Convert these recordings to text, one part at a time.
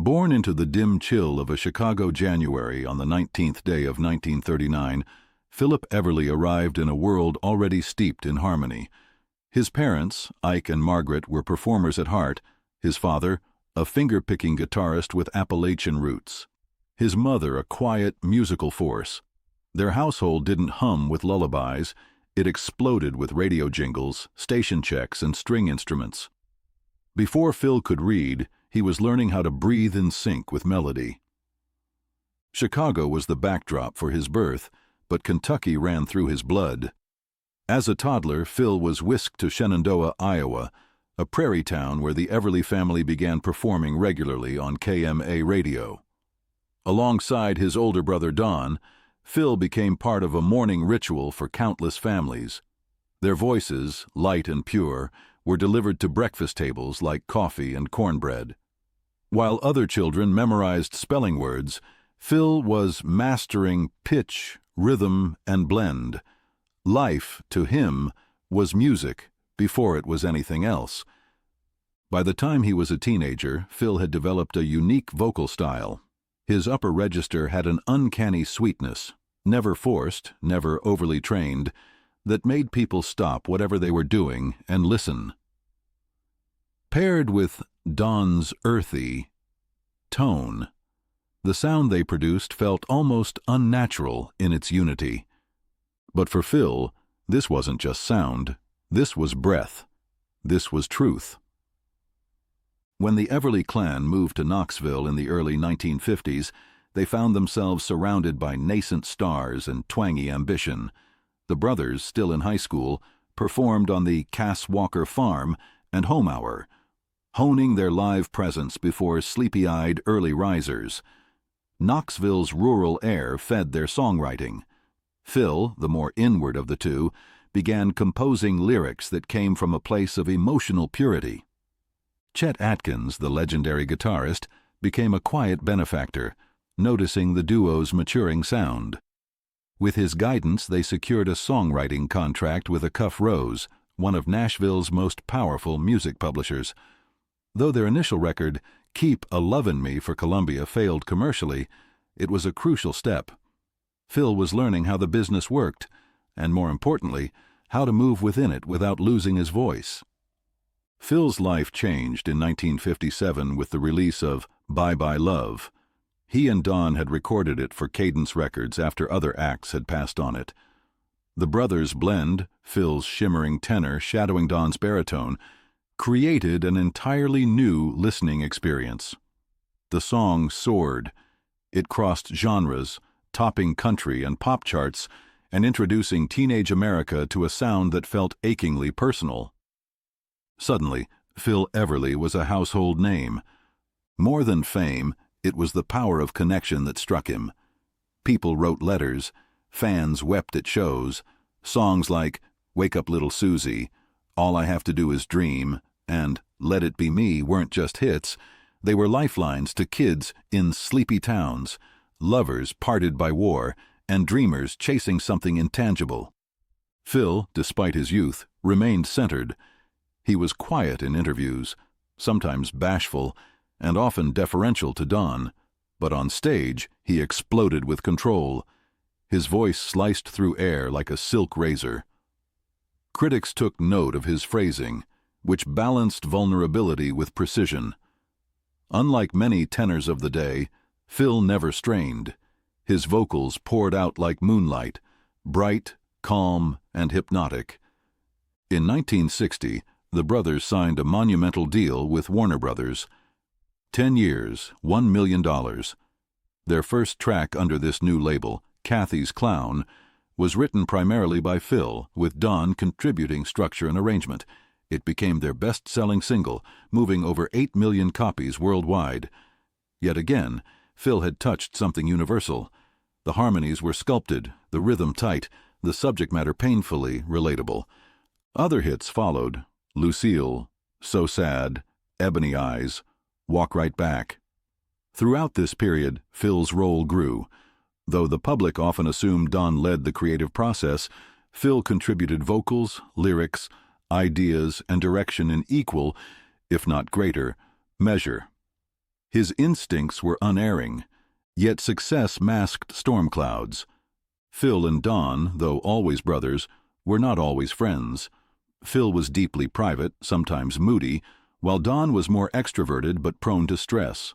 Born into the dim chill of a Chicago January on the 19th day of 1939, Philip Everly arrived in a world already steeped in harmony. His parents, Ike and Margaret, were performers at heart. His father, a finger-picking guitarist with Appalachian roots. His mother, a quiet, musical force. Their household didn't hum with lullabies. It exploded with radio jingles, station checks, and string instruments. Before Phil could read, he was learning how to breathe in sync with melody. Chicago was the backdrop for his birth, but Kentucky ran through his blood. As a toddler, Phil was whisked to Shenandoah, Iowa, a prairie town where the Everly family began performing regularly on KMA radio. Alongside his older brother Don, Phil became part of a morning ritual for countless families. Their voices, light and pure, were delivered to breakfast tables like coffee and cornbread. While other children memorized spelling words, Phil was mastering pitch, rhythm, and blend. Life, to him, was music before it was anything else. By the time he was a teenager, Phil had developed a unique vocal style. His upper register had an uncanny sweetness, never forced, never overly trained, that made people stop whatever they were doing and listen. Paired with Don's earthy tone, the sound they produced felt almost unnatural in its unity. But for Phil, this wasn't just sound. This was breath. This was truth. When the Everly clan moved to Knoxville in the early 1950s, they found themselves surrounded by nascent stars and twangy ambition. The brothers, still in high school, performed on the Cass Walker Farm and Home Hour, honing their live presence before sleepy-eyed early risers. Knoxville's rural air fed their songwriting. Phil, the more inward of the two, began composing lyrics that came from a place of emotional purity. Chet Atkins, the legendary guitarist, became a quiet benefactor, noticing the duo's maturing sound. With his guidance, they secured a songwriting contract with Acuff Rose, one of Nashville's most powerful music publishers. Though their initial record, Keep a Lovin' Me for Columbia, failed commercially, it was a crucial step. Phil was learning how the business worked, and more importantly, how to move within it without losing his voice. Phil's life changed in 1957 with the release of Bye Bye Love. He and Don had recorded it for Cadence Records after other acts had passed on it. The brothers' blend, Phil's shimmering tenor shadowing Don's baritone, created an entirely new listening experience. The song soared. It crossed genres, topping country and pop charts, and introducing teenage America to a sound that felt achingly personal. Suddenly, Phil Everly was a household name. More than fame, it was the power of connection that struck him. People wrote letters, fans wept at shows. Songs like Wake Up Little Susie, All I Have to Do Is Dream, and Let It Be Me weren't just hits. They were lifelines to kids in sleepy towns, lovers parted by war, and dreamers chasing something intangible. Phil, despite his youth, remained centered. He was quiet in interviews, sometimes bashful, and often deferential to Don, but on stage he exploded with control. His voice sliced through air like a silk razor. Critics took note of his phrasing, which balanced vulnerability with precision. Unlike many tenors of the day, Phil never strained. His vocals poured out like moonlight, bright, calm, and hypnotic. In 1960, the brothers signed a monumental deal with Warner Brothers. 10 years, $1 million. Their first track under this new label, Kathy's Clown, was written primarily by Phil, with Don contributing structure and arrangement. It became their best-selling single, moving over 8 million copies worldwide. Yet again, Phil had touched something universal. The harmonies were sculpted, the rhythm tight, the subject matter painfully relatable. Other hits followed: Lucille, So Sad, Ebony Eyes, Walk Right Back. Throughout this period, Phil's role grew. Though the public often assumed Don led the creative process, Phil contributed vocals, lyrics, ideas, and direction in equal, if not greater, measure. His instincts were unerring, yet success masked storm clouds. Phil and Don, though always brothers, were not always friends. Phil was deeply private, sometimes moody, while Don was more extroverted but prone to stress.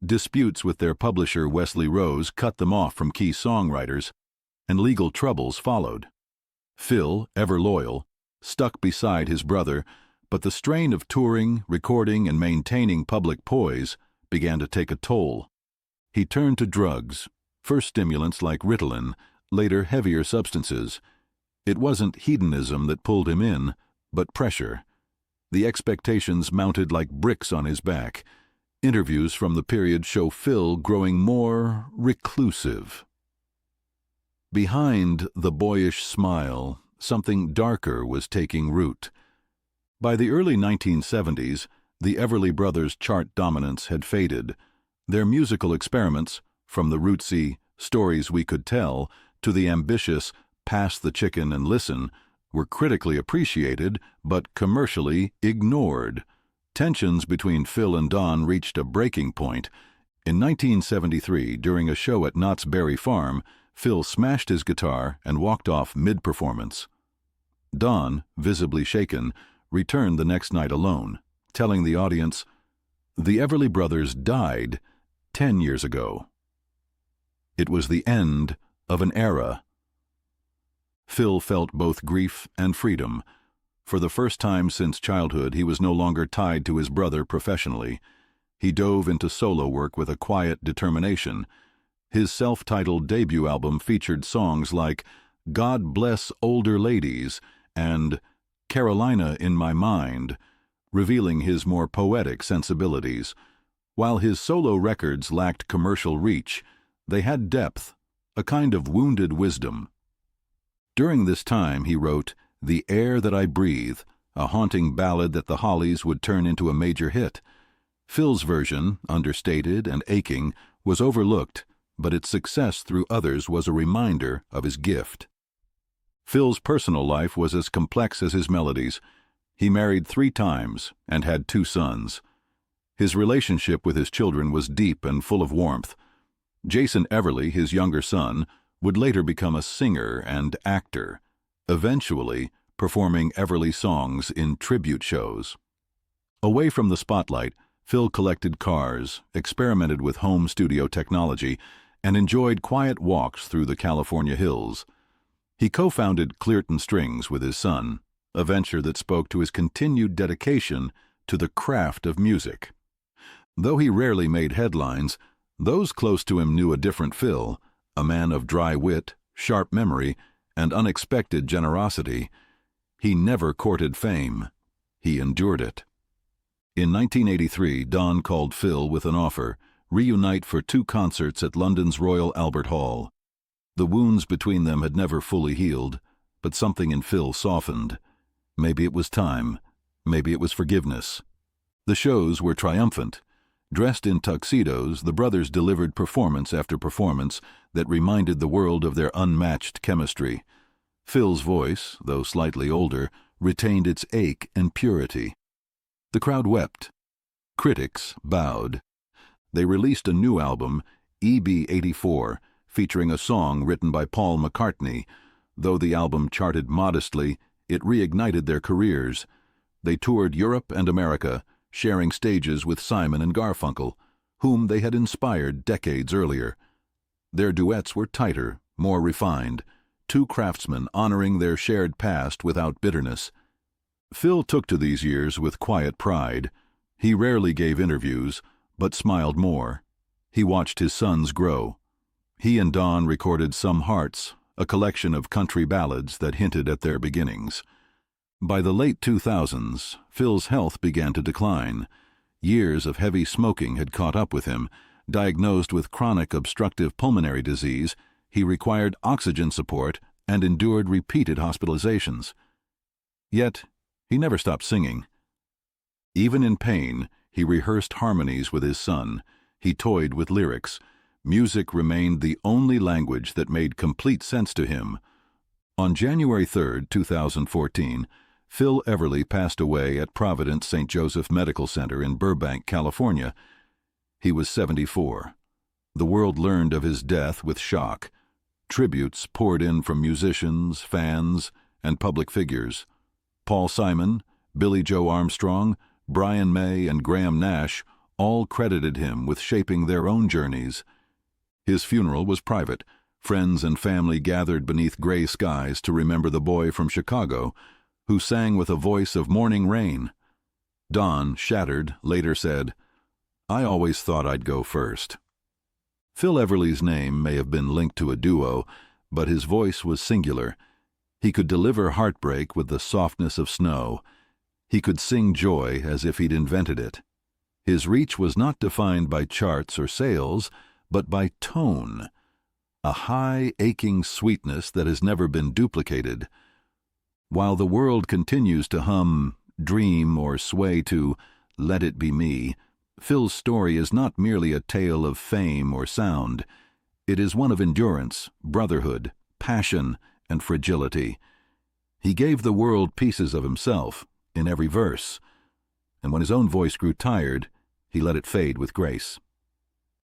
Disputes with their publisher Wesley Rose cut them off from key songwriters, and legal troubles followed. Phil, ever loyal, stuck beside his brother, but the strain of touring, recording, and maintaining public poise began to take a toll. He turned to drugs, first stimulants like Ritalin, later heavier substances. It wasn't hedonism that pulled him in, but pressure. The expectations mounted like bricks on his back. Interviews from the period show Phil growing more reclusive. Behind the boyish smile, something darker was taking root. By the early 1970s, the Everly Brothers' chart dominance had faded. Their musical experiments, from the rootsy "Stories We Could Tell" to the ambitious "Pass the Chicken and Listen," were critically appreciated but commercially ignored. Tensions between Phil and Don reached a breaking point. In 1973, during a show at Knott's Berry Farm, Phil smashed his guitar and walked off mid-performance. Don, visibly shaken, returned the next night alone, telling the audience, "The Everly Brothers died 10 years ago." It was the end of an era. Phil felt both grief and freedom. For the first time since childhood, he was no longer tied to his brother professionally. He dove into solo work with a quiet determination. His self-titled debut album featured songs like "God Bless Older Ladies" and "Carolina in My Mind," revealing his more poetic sensibilities. While his solo records lacked commercial reach, they had depth, a kind of wounded wisdom. During this time, he wrote "The Air That I Breathe," a haunting ballad that the Hollies would turn into a major hit. Phil's version, understated and aching, was overlooked, but its success through others was a reminder of his gift. Phil's personal life was as complex as his melodies. He married 3 times and had 2 sons. His relationship with his children was deep and full of warmth. Jason Everly, his younger son, would later become a singer and actor, eventually performing Everly songs in tribute shows. Away from the spotlight, Phil collected cars, experimented with home studio technology, and enjoyed quiet walks through the California hills. He co-founded Clearton Strings with his son, a venture that spoke to his continued dedication to the craft of music. Though he rarely made headlines, those close to him knew a different Phil, a man of dry wit, sharp memory, and unexpected generosity. He never courted fame. He endured it. In 1983, Don called Phil with an offer: reunite for 2 concerts at London's Royal Albert Hall. The wounds between them had never fully healed, but something in Phil softened. Maybe it was time. Maybe it was forgiveness. The shows were triumphant. Dressed in tuxedos, the brothers delivered performance after performance that reminded the world of their unmatched chemistry. Phil's voice, though slightly older, retained its ache and purity. The crowd wept. Critics bowed. They released a new album, EB-84, featuring a song written by Paul McCartney. Though the album charted modestly, it reignited their careers. They toured Europe and America, sharing stages with Simon and Garfunkel, whom they had inspired decades earlier. Their duets were tighter, more refined, 2 craftsmen honoring their shared past without bitterness. Phil took to these years with quiet pride. He rarely gave interviews, but smiled more. He watched his sons grow. He and Don recorded Some Hearts, a collection of country ballads that hinted at their beginnings. By the late 2000s, Phil's health began to decline. Years of heavy smoking had caught up with him. Diagnosed with chronic obstructive pulmonary disease, he required oxygen support and endured repeated hospitalizations. Yet, he never stopped singing. Even in pain, he rehearsed harmonies with his son. He toyed with lyrics. Music remained the only language that made complete sense to him. On January 3, 2014, Phil Everly passed away at Providence St. Joseph Medical Center in Burbank, California. He was 74. The world learned of his death with shock. Tributes poured in from musicians, fans, and public figures. Paul Simon, Billy Joe Armstrong, Brian May, and Graham Nash all credited him with shaping their own journeys. His funeral was private. Friends and family gathered beneath gray skies to remember the boy from Chicago who sang with a voice of morning rain. Don, shattered, later said, "I always thought I'd go first." Phil Everly's name may have been linked to a duo, but his voice was singular. He could deliver heartbreak with the softness of snow. He could sing joy as if he'd invented it. His reach was not defined by charts or sales, but by tone, a high, aching sweetness that has never been duplicated. While the world continues to hum, dream, or sway to "Let It Be Me," Phil's story is not merely a tale of fame or sound. It is one of endurance, brotherhood, passion, and fragility. He gave the world pieces of himself in every verse, and when his own voice grew tired, he let it fade with grace.